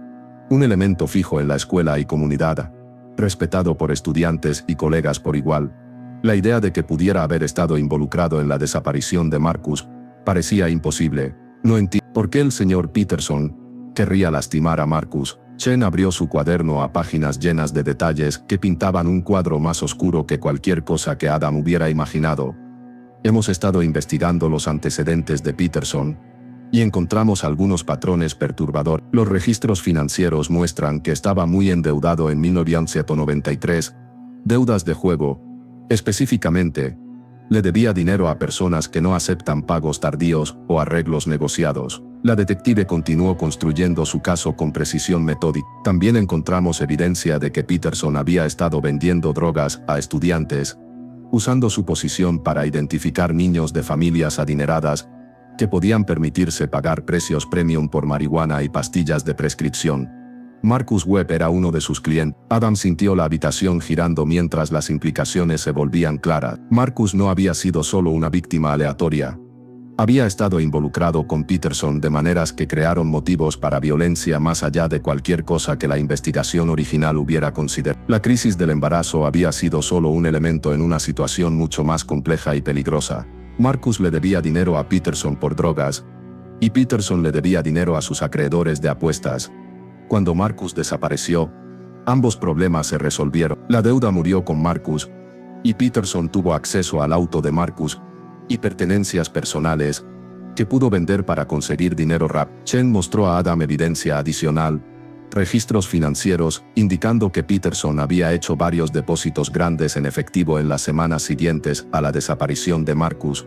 un elemento fijo en la escuela y comunidad, respetado por estudiantes y colegas por igual. La idea de que pudiera haber estado involucrado en la desaparición de Marcus parecía imposible. No entiendo por qué el señor Peterson querría lastimar a Marcus. Chen abrió su cuaderno a páginas llenas de detalles que pintaban un cuadro más oscuro que cualquier cosa que Adam hubiera imaginado. Hemos estado investigando los antecedentes de Peterson y encontramos algunos patrones perturbadores. Los registros financieros muestran que estaba muy endeudado en 1993, Deudas de juego. Específicamente, le debía dinero a personas que no aceptan pagos tardíos o arreglos negociados. La detective continuó construyendo su caso con precisión metódica. También encontramos evidencia de que Peterson había estado vendiendo drogas a estudiantes, usando su posición para identificar niños de familias adineradas que podían permitirse pagar precios premium por marihuana y pastillas de prescripción. Marcus Webb era uno de sus clientes. Adam sintió la habitación girando mientras las implicaciones se volvían claras. Marcus no había sido solo una víctima aleatoria. Había estado involucrado con Peterson de maneras que crearon motivos para violencia más allá de cualquier cosa que la investigación original hubiera considerado. La crisis del embarazo había sido solo un elemento en una situación mucho más compleja y peligrosa. Marcus le debía dinero a Peterson por drogas, y Peterson le debía dinero a sus acreedores de apuestas. Cuando Marcus desapareció, ambos problemas se resolvieron. La deuda murió con Marcus, y Peterson tuvo acceso al auto de Marcus y pertenencias personales que pudo vender para conseguir dinero rápido. Chen mostró a Adam evidencia adicional, registros financieros, indicando que Peterson había hecho varios depósitos grandes en efectivo en las semanas siguientes a la desaparición de Marcus.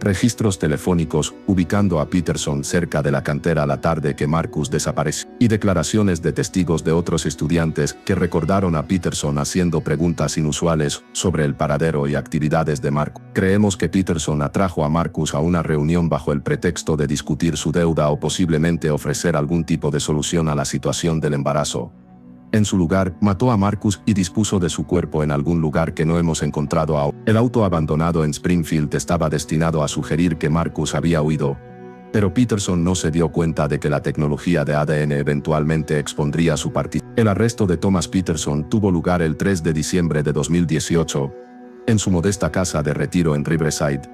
Registros telefónicos, ubicando a Peterson cerca de la cantera la tarde que Marcus desapareció, y declaraciones de testigos de otros estudiantes que recordaron a Peterson haciendo preguntas inusuales sobre el paradero y actividades de Marcus. Creemos que Peterson atrajo a Marcus a una reunión bajo el pretexto de discutir su deuda o posiblemente ofrecer algún tipo de solución a la situación del embarazo. En su lugar, mató a Marcus y dispuso de su cuerpo en algún lugar que no hemos encontrado aún. El auto abandonado en Springfield estaba destinado a sugerir que Marcus había huido, pero Peterson no se dio cuenta de que la tecnología de ADN eventualmente expondría su partida. El arresto de Thomas Peterson tuvo lugar el 3 de diciembre de 2018, en su modesta casa de retiro en Riverside,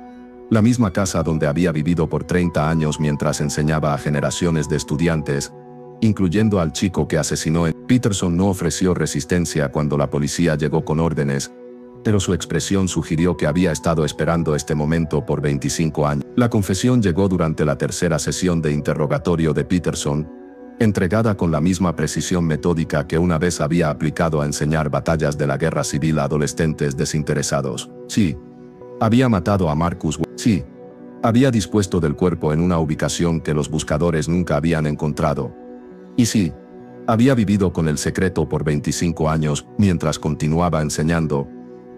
la misma casa donde había vivido por 30 años mientras enseñaba a generaciones de estudiantes, incluyendo al chico que asesinó. Peterson no ofreció resistencia cuando la policía llegó con órdenes, pero su expresión sugirió que había estado esperando este momento por 25 años. La confesión llegó durante la tercera sesión de interrogatorio de Peterson, entregada con la misma precisión metódica que una vez había aplicado a enseñar batallas de la guerra civil a adolescentes desinteresados. Sí, había matado a Marcus Webb. Sí, había dispuesto del cuerpo en una ubicación que los buscadores nunca habían encontrado. Y sí, había vivido con el secreto por 25 años, mientras continuaba enseñando,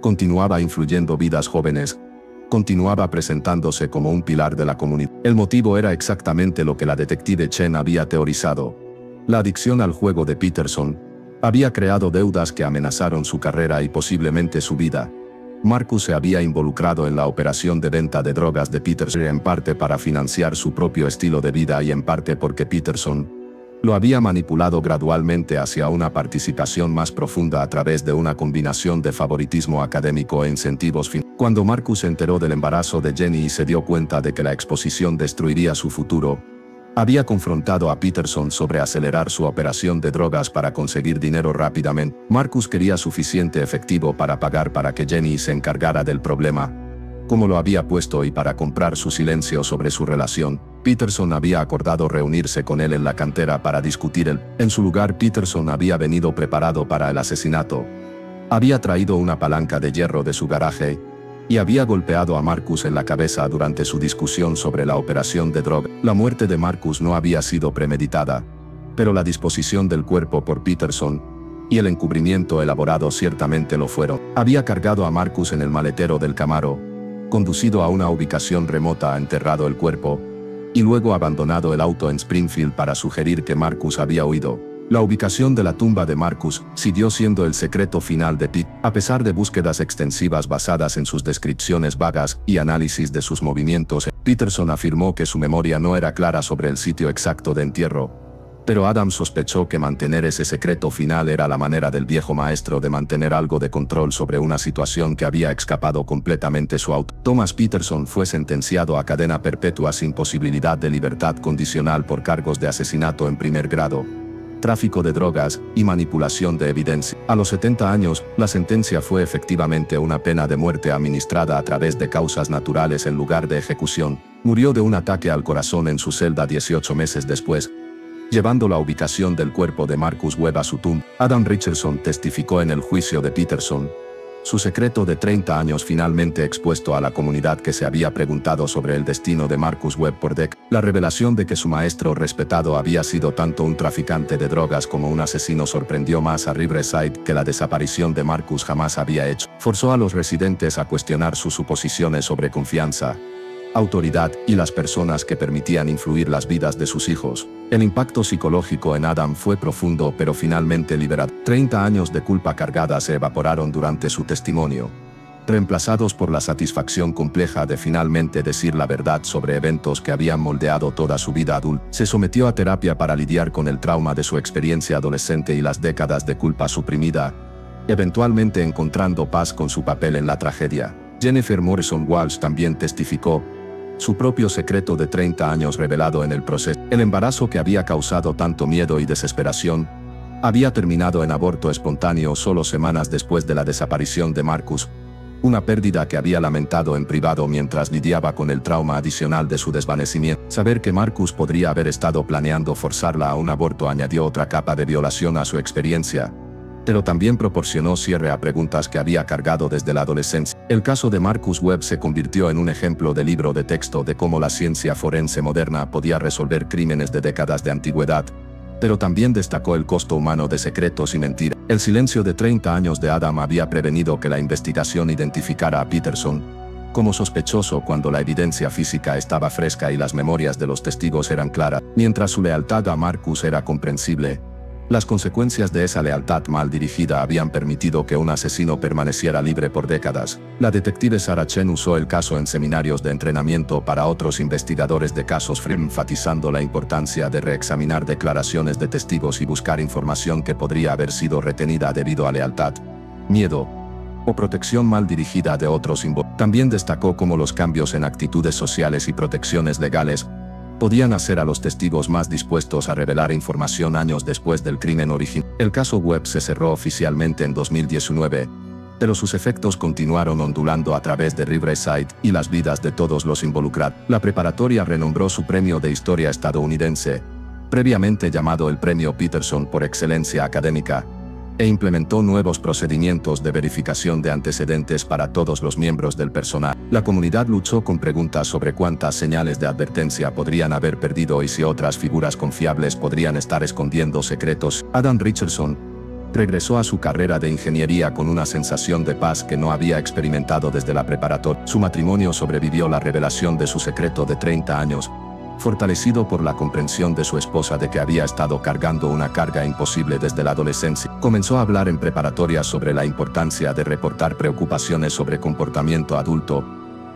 continuaba influyendo vidas jóvenes, continuaba presentándose como un pilar de la comunidad. El motivo era exactamente lo que la detective Chen había teorizado. La adicción al juego de Peterson había creado deudas que amenazaron su carrera y posiblemente su vida. Marcus se había involucrado en la operación de venta de drogas de Peterson en parte para financiar su propio estilo de vida y en parte porque Peterson lo había manipulado gradualmente hacia una participación más profunda a través de una combinación de favoritismo académico e incentivos financieros. Cuando Marcus se enteró del embarazo de Jenny y se dio cuenta de que la exposición destruiría su futuro, había confrontado a Peterson sobre acelerar su operación de drogas para conseguir dinero rápidamente. Marcus quería suficiente efectivo para pagar para que Jenny se encargara del problema, como lo había puesto, y para comprar su silencio sobre su relación. Peterson había acordado reunirse con él en la cantera para discutir En su lugar, Peterson había venido preparado para el asesinato. Había traído una palanca de hierro de su garaje y había golpeado a Marcus en la cabeza durante su discusión sobre la operación de droga. La muerte de Marcus no había sido premeditada, pero la disposición del cuerpo por Peterson y el encubrimiento elaborado ciertamente lo fueron. Había cargado a Marcus en el maletero del Camaro, conducido a una ubicación remota, enterrado el cuerpo, y luego abandonado el auto en Springfield para sugerir que Marcus había huido. La ubicación de la tumba de Marcus siguió siendo el secreto final de Pete, a pesar de búsquedas extensivas basadas en sus descripciones vagas y análisis de sus movimientos. Peterson afirmó que su memoria no era clara sobre el sitio exacto de entierro, pero Adam sospechó que mantener ese secreto final era la manera del viejo maestro de mantener algo de control sobre una situación que había escapado completamente su auto. Thomas Peterson fue sentenciado a cadena perpetua sin posibilidad de libertad condicional por cargos de asesinato en primer grado, tráfico de drogas y manipulación de evidencia. A los 70 años, la sentencia fue efectivamente una pena de muerte administrada a través de causas naturales en lugar de ejecución. Murió de un ataque al corazón en su celda 18 meses después, llevando la ubicación del cuerpo de Marcus Webb a su tumba. Adam Richardson testificó en el juicio de Peterson, Su secreto de 30 años finalmente expuesto a la comunidad que se había preguntado sobre el destino de Marcus Webb por décadas. La revelación de que su maestro respetado había sido tanto un traficante de drogas como un asesino sorprendió más a Riverside que la desaparición de Marcus jamás había hecho. Forzó a los residentes a cuestionar sus suposiciones sobre confianza, autoridad y las personas que permitían influir las vidas de sus hijos. El impacto psicológico en Adam fue profundo pero finalmente liberado. 30 años de culpa cargada se evaporaron durante su testimonio, reemplazados por la satisfacción compleja de finalmente decir la verdad sobre eventos que habían moldeado toda su vida adulta. Se sometió a terapia para lidiar con el trauma de su experiencia adolescente y las décadas de culpa suprimida, eventualmente encontrando paz con su papel en la tragedia. Jennifer Morrison Walsh también testificó su propio secreto de 30 años revelado en el proceso. El embarazo que había causado tanto miedo y desesperación había terminado en aborto espontáneo solo semanas después de la desaparición de Marcus, una pérdida que había lamentado en privado mientras lidiaba con el trauma adicional de su desvanecimiento. Saber que Marcus podría haber estado planeando forzarla a un aborto añadió otra capa de violación a su experiencia, pero también proporcionó cierre a preguntas que había cargado desde la adolescencia. El caso de Marcus Webb se convirtió en un ejemplo de libro de texto de cómo la ciencia forense moderna podía resolver crímenes de décadas de antigüedad, pero también destacó el costo humano de secretos y mentiras. El silencio de 30 años de Adam había prevenido que la investigación identificara a Peterson como sospechoso cuando la evidencia física estaba fresca y las memorias de los testigos eran claras. Mientras su lealtad a Marcus era comprensible, las consecuencias de esa lealtad mal dirigida habían permitido que un asesino permaneciera libre por décadas. La detective Sarah Chen usó el caso en seminarios de entrenamiento para otros investigadores de casos enfatizando la importancia de reexaminar declaraciones de testigos y buscar información que podría haber sido retenida debido a lealtad, miedo o protección mal dirigida de otros involucrados. También destacó cómo los cambios en actitudes sociales y protecciones legales podían hacer a los testigos más dispuestos a revelar información años después del crimen original. El caso Webb se cerró oficialmente en 2019, pero sus efectos continuaron ondulando a través de Riverside y las vidas de todos los involucrados. La preparatoria renombró su premio de historia estadounidense, previamente llamado el Premio Peterson por excelencia académica, e implementó nuevos procedimientos de verificación de antecedentes para todos los miembros del personal. La comunidad luchó con preguntas sobre cuántas señales de advertencia podrían haber perdido y si otras figuras confiables podrían estar escondiendo secretos. Adam Richardson regresó a su carrera de ingeniería con una sensación de paz que no había experimentado desde la preparatoria. Su matrimonio sobrevivió la revelación de su secreto de 30 años, fortalecido por la comprensión de su esposa de que había estado cargando una carga imposible desde la adolescencia. Comenzó a hablar en preparatoria sobre la importancia de reportar preocupaciones sobre comportamiento adulto,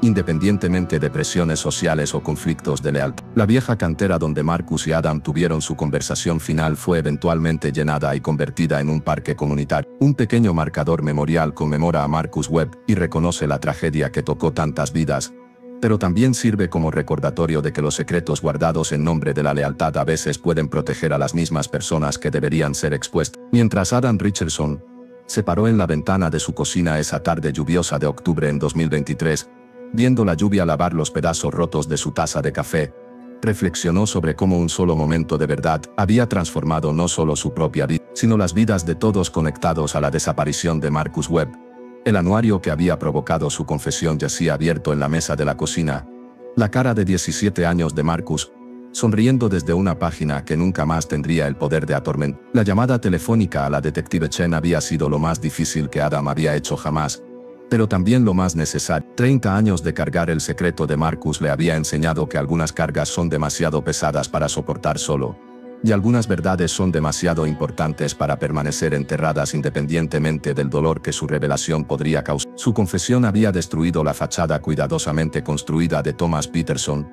independientemente de presiones sociales o conflictos de lealtad. La vieja cantera donde Marcus y Adam tuvieron su conversación final fue eventualmente llenada y convertida en un parque comunitario. Un pequeño marcador memorial conmemora a Marcus Webb y reconoce la tragedia que tocó tantas vidas, pero también sirve como recordatorio de que los secretos guardados en nombre de la lealtad a veces pueden proteger a las mismas personas que deberían ser expuestas. Mientras Adam Richardson se paró en la ventana de su cocina esa tarde lluviosa de octubre en 2023, viendo la lluvia lavar los pedazos rotos de su taza de café, reflexionó sobre cómo un solo momento de verdad había transformado no solo su propia vida, sino las vidas de todos conectados a la desaparición de Marcus Webb. El anuario que había provocado su confesión yacía abierto en la mesa de la cocina. La cara de 17 años de Marcus, sonriendo desde una página que nunca más tendría el poder de atormentar. La llamada telefónica a la detective Chen había sido lo más difícil que Adam había hecho jamás, pero también lo más necesario. 30 años de cargar el secreto de Marcus le había enseñado que algunas cargas son demasiado pesadas para soportar solo, y algunas verdades son demasiado importantes para permanecer enterradas independientemente del dolor que su revelación podría causar. Su confesión había destruido la fachada cuidadosamente construida de Thomas Peterson,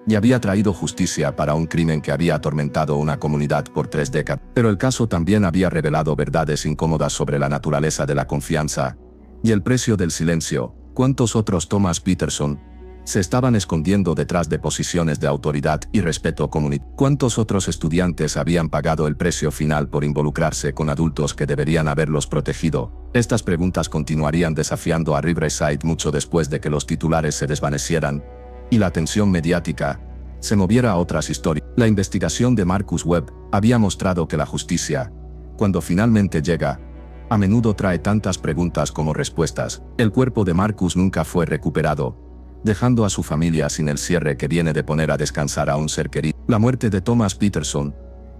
y había traído justicia para un crimen que había atormentado una comunidad por 3 décadas. Pero el caso también había revelado verdades incómodas sobre la naturaleza de la confianza y el precio del silencio. ¿Cuántos otros Thomas Peterson se estaban escondiendo detrás de posiciones de autoridad y respeto comunitario? ¿Cuántos otros estudiantes habían pagado el precio final por involucrarse con adultos que deberían haberlos protegido? Estas preguntas continuarían desafiando a Riverside mucho después de que los titulares se desvanecieran y la atención mediática se moviera a otras historias. La investigación de Marcus Webb había mostrado que la justicia, cuando finalmente llega, A menudo trae tantas preguntas como respuestas. El cuerpo de Marcus nunca fue recuperado, dejando a su familia sin el cierre que viene de poner a descansar a un ser querido. La muerte de Thomas Peterson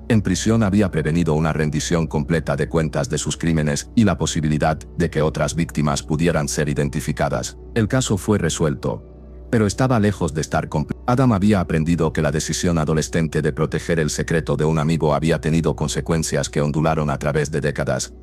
en prisión había prevenido una rendición completa de cuentas de sus crímenes y la posibilidad de que otras víctimas pudieran ser identificadas. El caso fue resuelto, pero estaba lejos de estar completo. Adam había aprendido que la decisión adolescente de proteger el secreto de un amigo había tenido consecuencias que ondularon a través de décadas,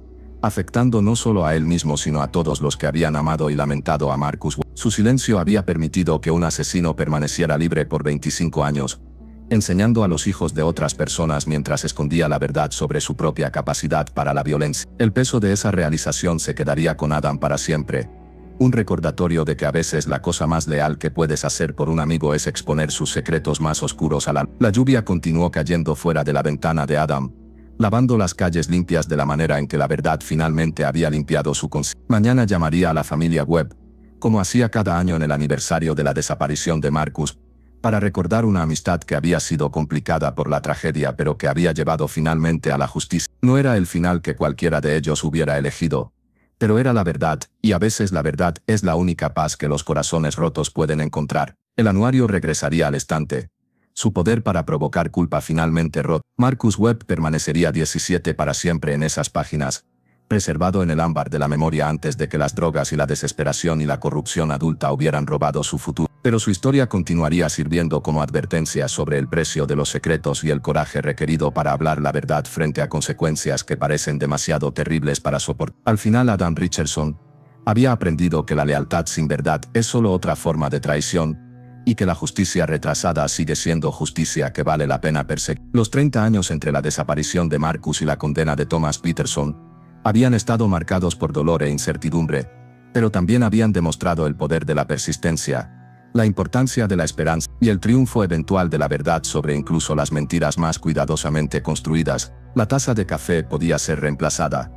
afectando no solo a él mismo sino a todos los que habían amado y lamentado a Marcus Webb. Su silencio había permitido que un asesino permaneciera libre por 25 años, enseñando a los hijos de otras personas mientras escondía la verdad sobre su propia capacidad para la violencia. El peso de esa realización se quedaría con Adam para siempre. Un recordatorio de que a veces la cosa más leal que puedes hacer por un amigo es exponer sus secretos más oscuros a la luz. La lluvia continuó cayendo fuera de la ventana de Adam, lavando las calles limpias de la manera en que la verdad finalmente había limpiado su conciencia. Mañana llamaría a la familia Webb, como hacía cada año en el aniversario de la desaparición de Marcus, para recordar una amistad que había sido complicada por la tragedia pero que había llevado finalmente a la justicia. No era el final que cualquiera de ellos hubiera elegido, pero era la verdad, y a veces la verdad es la única paz que los corazones rotos pueden encontrar. El anuario regresaría al estante, su poder para provocar culpa finalmente roto. Marcus Webb permanecería 17 para siempre en esas páginas, preservado en el ámbar de la memoria antes de que las drogas y la desesperación y la corrupción adulta hubieran robado su futuro. Pero su historia continuaría sirviendo como advertencia sobre el precio de los secretos y el coraje requerido para hablar la verdad frente a consecuencias que parecen demasiado terribles para soportar. Al final Adam Richardson había aprendido que la lealtad sin verdad es solo otra forma de traición, y que la justicia retrasada sigue siendo justicia que vale la pena perseguir. Los 30 años entre la desaparición de Marcus y la condena de Thomas Peterson habían estado marcados por dolor e incertidumbre, pero también habían demostrado el poder de la persistencia, la importancia de la esperanza y el triunfo eventual de la verdad sobre incluso las mentiras más cuidadosamente construidas. La taza de café podía ser reemplazada.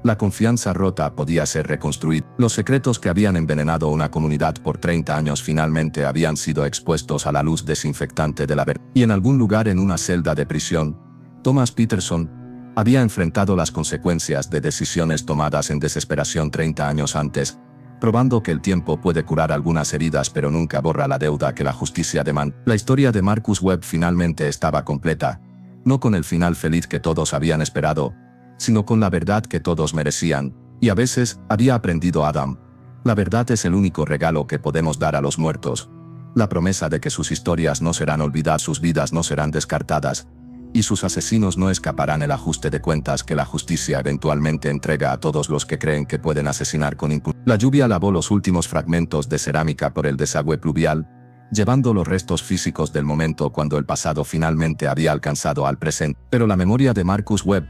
La confianza rota podía ser reconstruida. Los secretos que habían envenenado una comunidad por 30 años finalmente habían sido expuestos a la luz desinfectante de la verdad. Y en algún lugar en una celda de prisión, Thomas Peterson había enfrentado las consecuencias de decisiones tomadas en desesperación 30 años antes, probando que el tiempo puede curar algunas heridas pero nunca borra la deuda que la justicia demanda. La historia de Marcus Webb finalmente estaba completa, no con el final feliz que todos habían esperado, sino con la verdad que todos merecían, y a veces, había aprendido Adam. La verdad es el único regalo que podemos dar a los muertos. La promesa de que sus historias no serán olvidadas, sus vidas no serán descartadas, y sus asesinos no escaparán el ajuste de cuentas que la justicia eventualmente entrega a todos los que creen que pueden asesinar con impunidad. La lluvia lavó los últimos fragmentos de cerámica por el desagüe pluvial, llevando los restos físicos del momento cuando el pasado finalmente había alcanzado al presente. Pero la memoria de Marcus Webb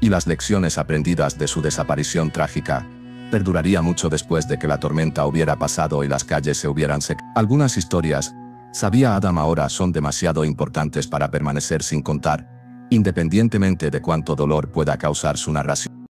y las lecciones aprendidas de su desaparición trágica perduraría mucho después de que la tormenta hubiera pasado y las calles se hubieran secado. Algunas historias, sabía Adam ahora, son demasiado importantes para permanecer sin contar, independientemente de cuánto dolor pueda causar su narración.